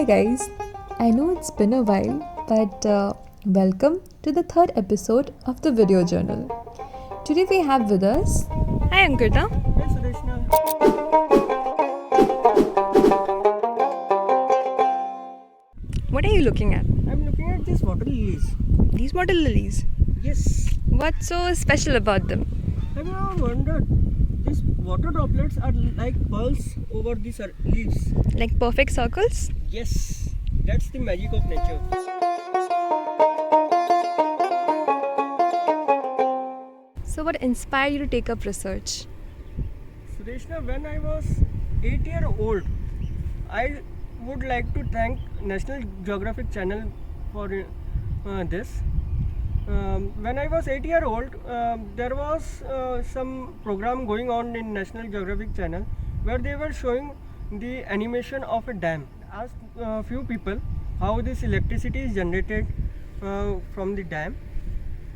guys, I know it's been a while, but welcome to the third episode of the video journal. Today we have with us. Hi Ankrita. Hey Sudeshna. What are you looking at? I'm looking at these water lilies. These water lilies. Yes. What's so special about them? Have you ever wondered? These water droplets are like pearls over these leaves. Like perfect circles? Yes. That's the magic of nature. So what inspired you to take up research? Sudeshna, when I was 8 years old, I would like to thank National Geographic Channel for this. When I was 8 years old, there was some program going on in National Geographic Channel where they were showing the animation of a dam. Asked a few people how this electricity is generated from the dam.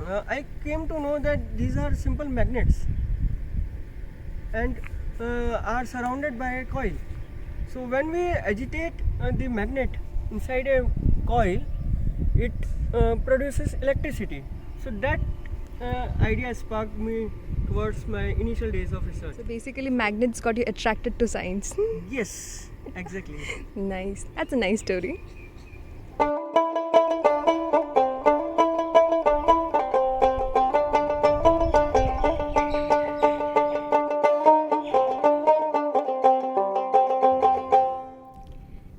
I came to know that these are simple magnets and are surrounded by a coil. So when we agitate the magnet inside a coil, it produces electricity. So that idea sparked me towards my initial days of research. So basically magnets got you attracted to science. Yes, exactly. Nice. That's a nice story.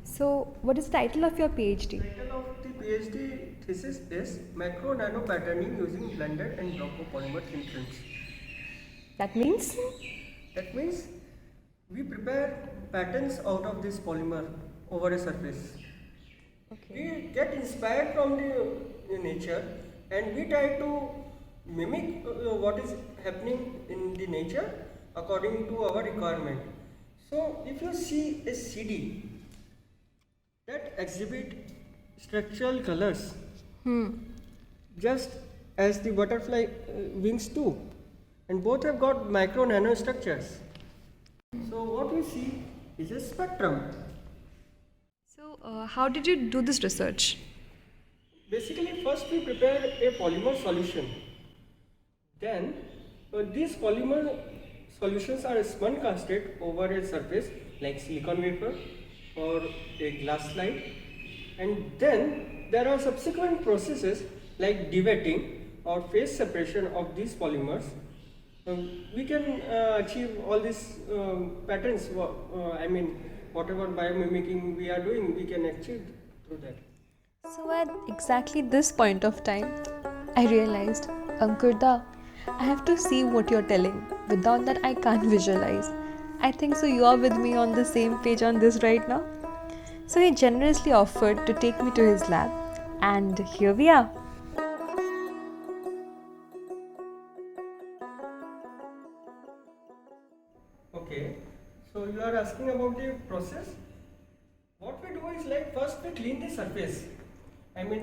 So, what is the title of your PhD? The title of the PhD thesis is Macro Nano Patterning using blended and Glaucopolymer Thin Films. That means? That means we prepare patterns out of this polymer over a surface. Okay. We get inspired from the nature and we try to mimic what is happening in the nature according to our requirement. So if you see a CD that exhibit structural colors just as the butterfly wings do, and both have got micro nano structures. So what we see is a spectrum. So, how did you do this research? Basically, first we prepare a polymer solution. Then these polymer solutions are spun casted over a surface like silicon wafer or a glass slide, and then there are subsequent processes like dewetting or phase separation of these polymers. We can achieve all these patterns. Whatever biomimicking we are doing, we can achieve through that. So, at exactly this point of time, I realized, Ankurda, I have to see what you're telling. Without that, I can't visualize. I think so. You are with me on the same page on this right now. So, he generously offered to take me to his lab, and here we are. Okay, so you are asking about the process. What we do is like first we clean the surface.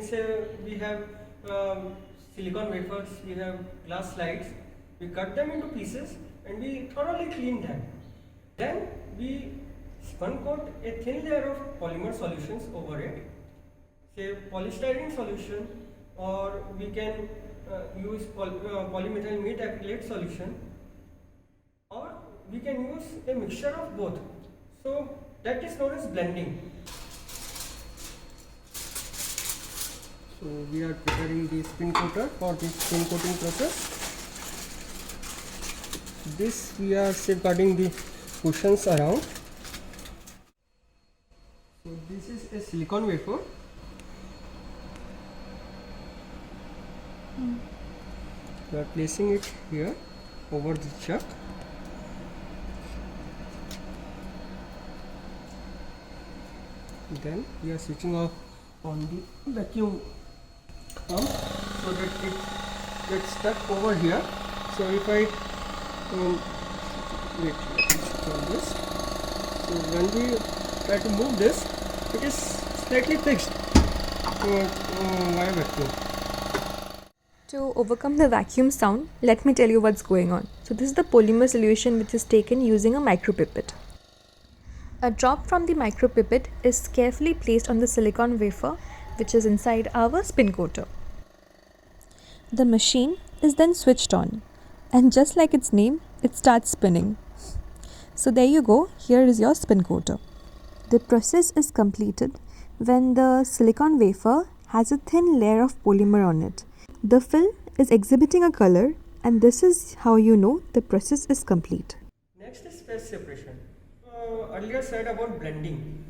Say we have silicon wafers, we have glass slides, we cut them into pieces and we thoroughly clean them. Then we spun coat a thin layer of polymer solutions over it, say polystyrene solution, or we can use polymethyl methacrylate solution, or we can use a mixture of both. So that is known as blending. So we are preparing the spin coater for this spin coating process. This we are safeguarding the cushions around. So this is a silicon wafer. We are placing it here over the chuck. Then we are switching off on the vacuum pump so that it gets stuck over here. So if I wait on this, so when we try to move this, it is slightly fixed via vacuum. To overcome the vacuum sound, let me tell you what's going on. So this is the polymer solution which is taken using a micropipette. A drop from the micropipette is carefully placed on the silicon wafer, which is inside our spin coater. The machine is then switched on, and just like its name, it starts spinning. So there you go, here is your spin coater. The process is completed when the silicon wafer has a thin layer of polymer on it. The film is exhibiting a color, and this is how you know the process is complete. Next is phase separation. Earlier said about blending.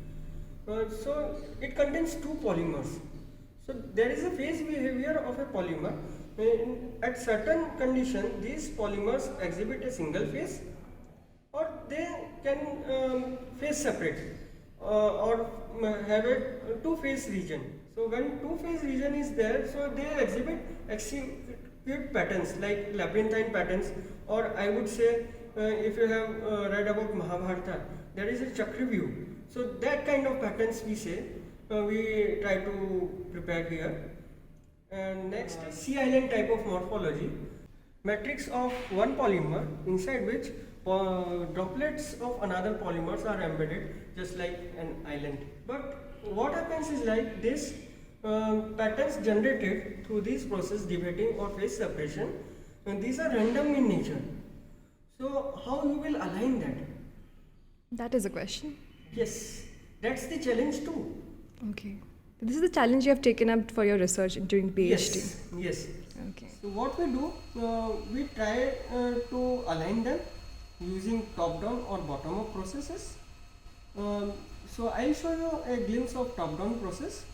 So it contains two polymers. So there is a phase behavior of a polymer. At certain condition, these polymers exhibit a single phase, or they can phase separate or have a two phase region. So when two phase region is there, so they exhibit execute patterns like labyrinthine patterns, or I would say if you have read about Mahabharata, there is a Chakravyuh. So that kind of patterns we say we try to prepare here. And next is sea island type of morphology, matrix of one polymer inside which droplets of another polymers are embedded just like an island. But what happens is like this patterns generated through this process debating or phase separation, and these are random in nature. So how you will align that? That is a question. Yes, that's the challenge too. Okay. This is the challenge you have taken up for your research during PhD. Yes. Okay. So what we do, we try to align them using top-down or bottom-up processes. So I'll show you a glimpse of top-down process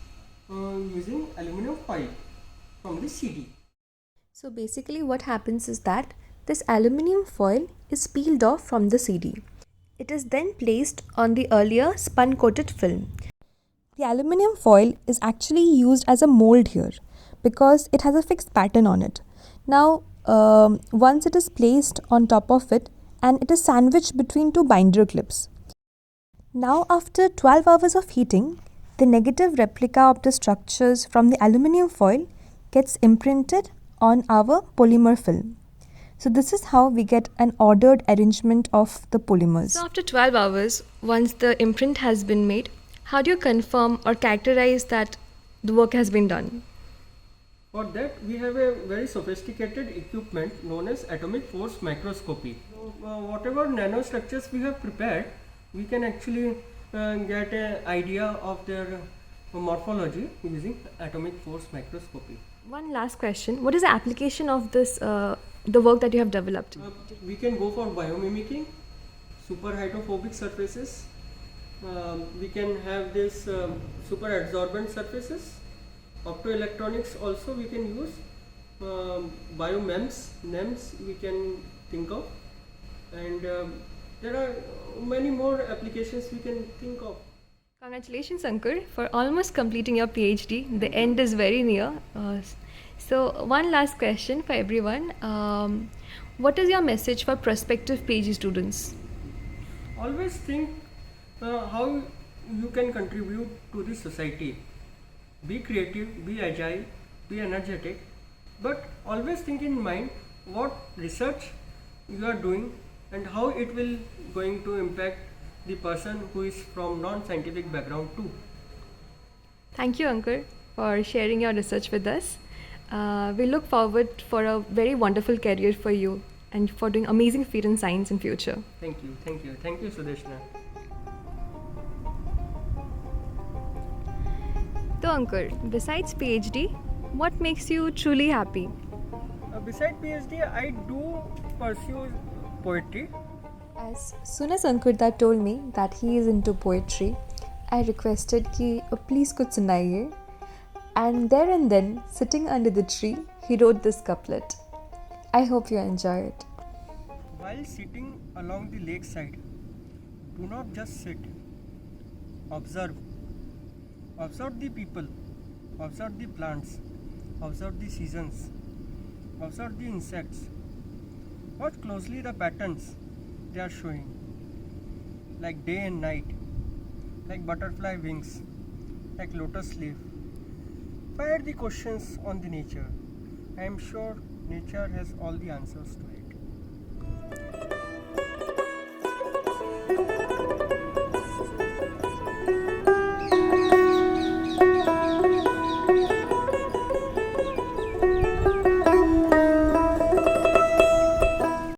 using aluminum foil from the CD. So basically what happens is that this aluminium foil is peeled off from the CD. It is then placed on the earlier spun coated film. The aluminium foil is actually used as a mold here because it has a fixed pattern on it. Now once it is placed on top of it, and it is sandwiched between two binder clips. Now after 12 hours of heating, the negative replica of the structures from the aluminium foil gets imprinted on our polymer film. So this is how we get an ordered arrangement of the polymers. So after 12 hours, once the imprint has been made, how do you confirm or characterize that the work has been done? For that, we have a very sophisticated equipment known as atomic force microscopy. Whatever nanostructures we have prepared, we can actually get an idea of their morphology using atomic force microscopy. One last question. What is the application of this, the work that you have developed? We can go for biomimicking, super hydrophobic surfaces. We can have this super adsorbent surfaces. Optoelectronics also we can use. Biomems, NEMS we can think of. And there are many more applications we can think of. Congratulations, Ankur, for almost completing your PhD. The end is very near. So one last question for everyone. What is your message for prospective PhD students? Always think how you can contribute to the society. Be creative, be agile, be energetic, but always think in mind what research you are doing and how it will going to impact the person who is from non-scientific background too. Thank you, Ankur, for sharing your research with us. We look forward for a very wonderful career for you and for doing amazing feat in science in future. Thank you, Sudeshna. So Ankur, besides PhD, what makes you truly happy? Besides PhD, I do pursue poetry. As soon as Ankurda told me that he is into poetry, I requested कि please कुछ सुनाइए. And there and then, sitting under the tree, he wrote this couplet. I hope you enjoy it. While sitting along the lakeside, do not just sit. Observe. Observe the people. Observe the plants. Observe the seasons. Observe the insects. Watch closely the patterns they are showing, like day and night, like butterfly wings, like lotus leaf. Fire the questions on the nature. I am sure nature has all the answers to it.